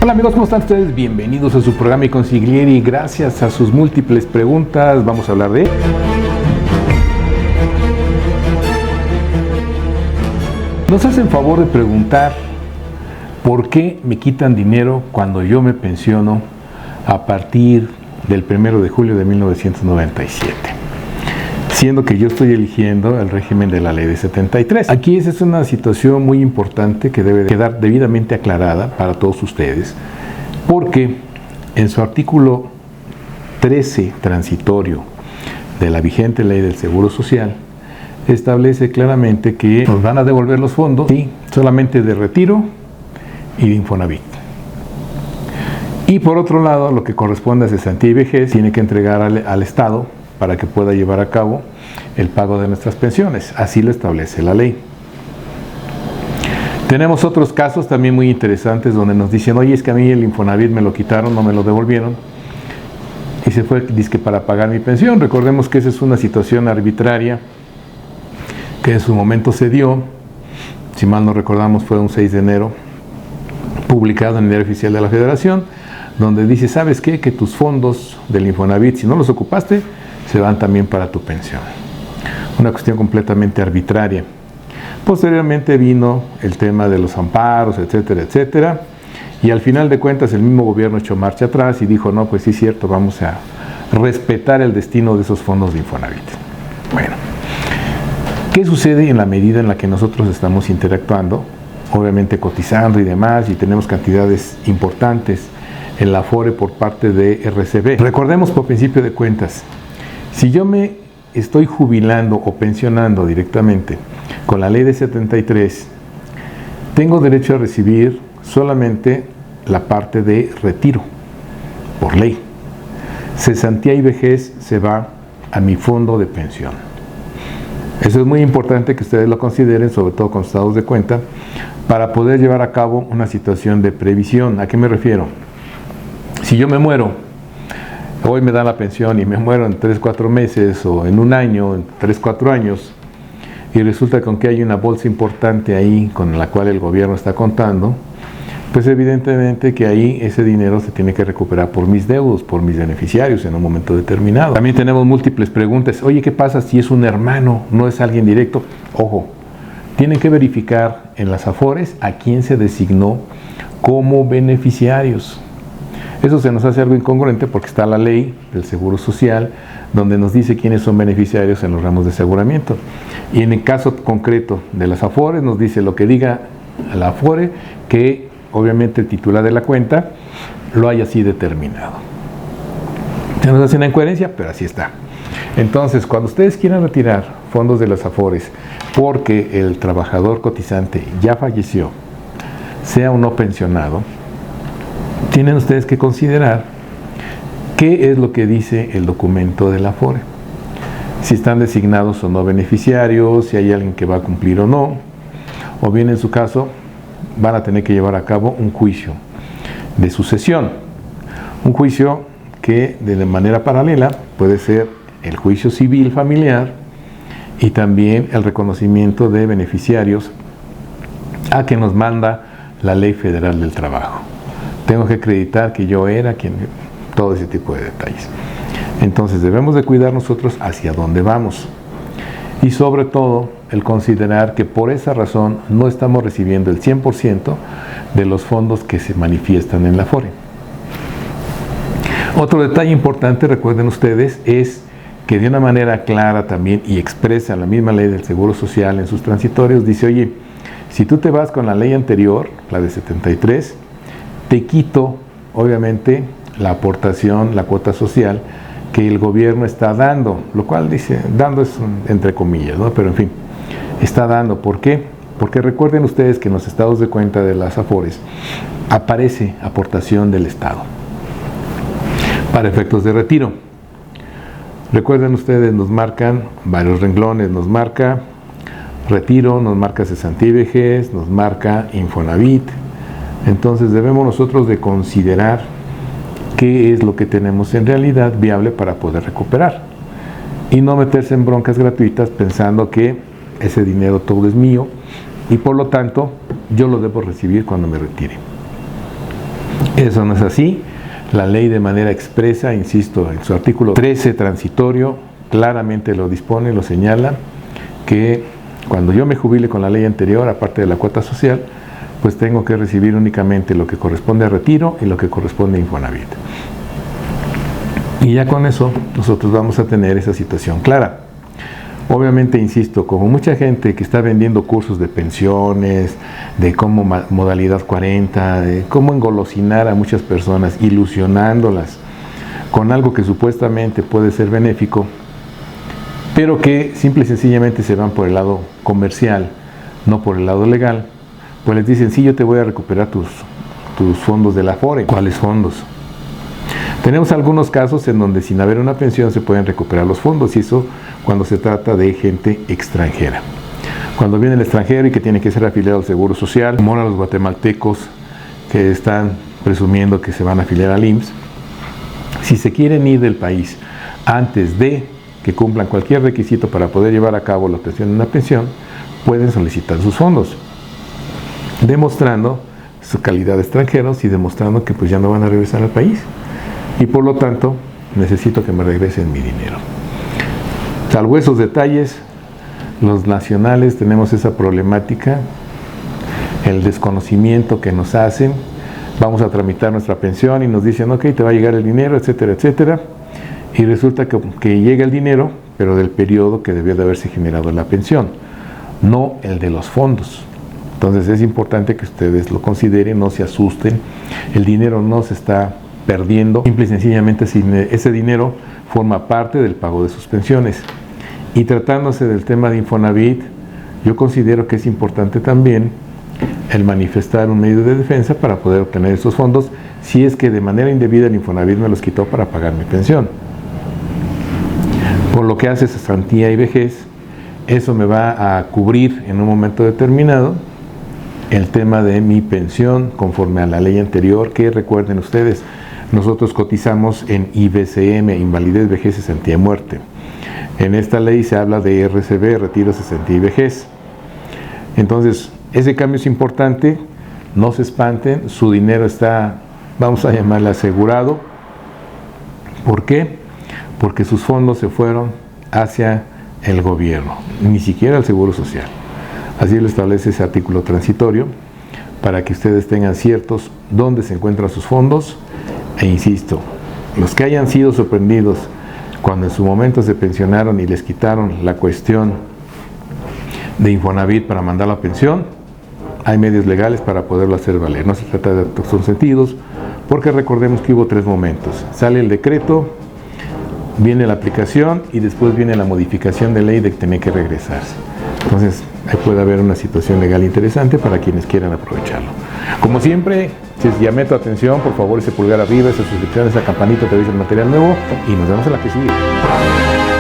Hola amigos, ¿cómo están ustedes? Bienvenidos a su programa Consiglieri. Gracias a sus múltiples preguntas vamos a hablar de... Nos hacen favor de preguntar ¿por qué me quitan dinero cuando yo me pensiono a partir del 1 de julio de 1997? Siendo que yo estoy eligiendo el régimen de la ley de 73. Aquí esa es una situación muy importante que debe quedar debidamente aclarada para todos ustedes, porque en su artículo 13 transitorio de la vigente ley del Seguro Social establece claramente que nos van a devolver los fondos, sí, solamente de retiro y de Infonavit. Y por otro lado, lo que corresponde a cesantía y vejez tiene que entregar al Estado para que pueda llevar a cabo el pago de nuestras pensiones. Así lo establece la ley. Tenemos otros casos también muy interesantes donde nos dicen, oye, es que a mí el Infonavit me lo quitaron, no me lo devolvieron y se fue dizque para pagar mi pensión. Recordemos que esa es una situación arbitraria que en su momento se dio, si mal no recordamos fue un 6 de enero, publicado en el Diario Oficial de la Federación, donde dice, ¿sabes qué? Que tus fondos del Infonavit, si no los ocupaste, se van también para tu pensión. Una cuestión completamente arbitraria. Posteriormente vino el tema de los amparos, etcétera, etcétera, y al final de cuentas el mismo gobierno echó marcha atrás y dijo, no, pues sí es cierto, vamos a respetar el destino de esos fondos de Infonavit. Bueno, ¿qué sucede en la medida en la que nosotros estamos interactuando? Obviamente cotizando y demás, y tenemos cantidades importantes en la Afore por parte de RCB. Recordemos por principio de cuentas, si yo me estoy jubilando o pensionando directamente con la ley de 73, tengo derecho a recibir solamente la parte de retiro, por ley. Cesantía y vejez se va a mi fondo de pensión. Eso es muy importante que ustedes lo consideren, sobre todo con estados de cuenta, para poder llevar a cabo una situación de previsión. ¿A qué me refiero? Si yo me muero, hoy me dan la pensión y me muero en 3-4 meses o en un año, en 3-4 años, y resulta con que hay una bolsa importante ahí con la cual el gobierno está contando, pues evidentemente que ahí ese dinero se tiene que recuperar por mis deudos, por mis beneficiarios en un momento determinado. También tenemos múltiples preguntas. Oye, ¿qué pasa si es un hermano, no es alguien directo? Ojo, tienen que verificar en las Afores a quién se designó como beneficiarios. Eso se nos hace algo incongruente porque está la ley del Seguro Social donde nos dice quiénes son beneficiarios en los ramos de aseguramiento. Y en el caso concreto de las Afores nos dice lo que diga la Afore, que obviamente el titular de la cuenta lo haya así determinado. Se nos hace una incoherencia, pero así está. Entonces, cuando ustedes quieran retirar fondos de las Afores porque el trabajador cotizante ya falleció, sea o no pensionado, tienen ustedes que considerar qué es lo que dice el documento de la Afore. Si están designados o no beneficiarios, si hay alguien que va a cumplir o no, o bien en su caso van a tener que llevar a cabo un juicio de sucesión. Un juicio que de manera paralela puede ser el juicio civil familiar y también el reconocimiento de beneficiarios a que nos manda la Ley Federal del Trabajo. Tengo que acreditar que yo era quien... todo ese tipo de detalles. Entonces debemos de cuidar nosotros hacia dónde vamos. Y sobre todo, el considerar que por esa razón no estamos recibiendo el 100% de los fondos que se manifiestan en la Afore. Otro detalle importante, recuerden ustedes, es que de una manera clara también y expresa la misma ley del Seguro Social en sus transitorios, dice, oye, si tú te vas con la ley anterior, la de 73, te quito, obviamente, la aportación, la cuota social que el gobierno está dando, lo cual dice, dando es entre comillas, ¿no? Pero en fin, está dando. ¿Por qué? Porque recuerden ustedes que en los estados de cuenta de las Afores aparece aportación del Estado para efectos de retiro. Recuerden ustedes, nos marcan varios renglones, nos marca retiro, nos marca cesantía y vejez, nos marca Infonavit. Entonces debemos nosotros de considerar qué es lo que tenemos en realidad viable para poder recuperar y no meterse en broncas gratuitas pensando que ese dinero todo es mío y por lo tanto yo lo debo recibir cuando me retire. Eso no es así. La ley de manera expresa, insisto, en su artículo 13 transitorio, claramente lo dispone, lo señala, que cuando yo me jubile con la ley anterior, aparte de la cuota social, pues tengo que recibir únicamente lo que corresponde a retiro y lo que corresponde a Infonavit. Y ya con eso nosotros vamos a tener esa situación clara. Obviamente, insisto, como mucha gente que está vendiendo cursos de pensiones, de cómo modalidad 40, de cómo engolosinar a muchas personas, ilusionándolas con algo que supuestamente puede ser benéfico, pero que simple y sencillamente se van por el lado comercial, no por el lado legal, pues les dicen, sí, yo te voy a recuperar tus fondos de la Afore. ¿Cuáles fondos? Tenemos algunos casos en donde sin haber una pensión se pueden recuperar los fondos, y eso cuando se trata de gente extranjera. Cuando viene el extranjero y que tiene que ser afiliado al Seguro Social, como ahora los guatemaltecos que están presumiendo que se van a afiliar al IMSS, si se quieren ir del país antes de que cumplan cualquier requisito para poder llevar a cabo la obtención de una pensión, pueden solicitar sus fondos, demostrando su calidad de extranjeros y demostrando que pues ya no van a regresar al país. Y por lo tanto, necesito que me regresen mi dinero. Salvo esos detalles, los nacionales tenemos esa problemática, el desconocimiento que nos hacen. Vamos a tramitar nuestra pensión y nos dicen, ok, te va a llegar el dinero, etcétera, etcétera. Y resulta que llega el dinero, pero del periodo que debió de haberse generado la pensión, no el de los fondos. Entonces es importante que ustedes lo consideren, no se asusten. El dinero no se está perdiendo, simple y sencillamente ese dinero forma parte del pago de sus pensiones. Y tratándose del tema de Infonavit, yo considero que es importante también el manifestar un medio de defensa para poder obtener esos fondos, si es que de manera indebida el Infonavit me los quitó para pagar mi pensión. Por lo que hace cesantía y vejez, eso me va a cubrir en un momento determinado el tema de mi pensión conforme a la ley anterior, que recuerden ustedes, nosotros cotizamos en IBCM, invalidez, vejez, cesantía y muerte. En esta ley se habla de RCB, retiro, cesantía y vejez. Entonces, ese cambio es importante, no se espanten, su dinero está, vamos a llamarle asegurado. ¿Por qué? Porque sus fondos se fueron hacia el gobierno, ni siquiera al Seguro Social. Así lo establece ese artículo transitorio, para que ustedes tengan ciertos dónde se encuentran sus fondos. E insisto, los que hayan sido sorprendidos cuando en su momento se pensionaron y les quitaron la cuestión de Infonavit para mandar la pensión, hay medios legales para poderlo hacer valer. No se trata de actos sentidos, porque recordemos que hubo 3 momentos. Sale el decreto, viene la aplicación y después viene la modificación de ley de que tiene que regresarse. Entonces, ahí puede haber una situación legal interesante para quienes quieran aprovecharlo. Como siempre, si llamé tu atención, por favor ese pulgar arriba, esa suscripción, esa campanita te avisa el material nuevo y nos vemos en la que sigue.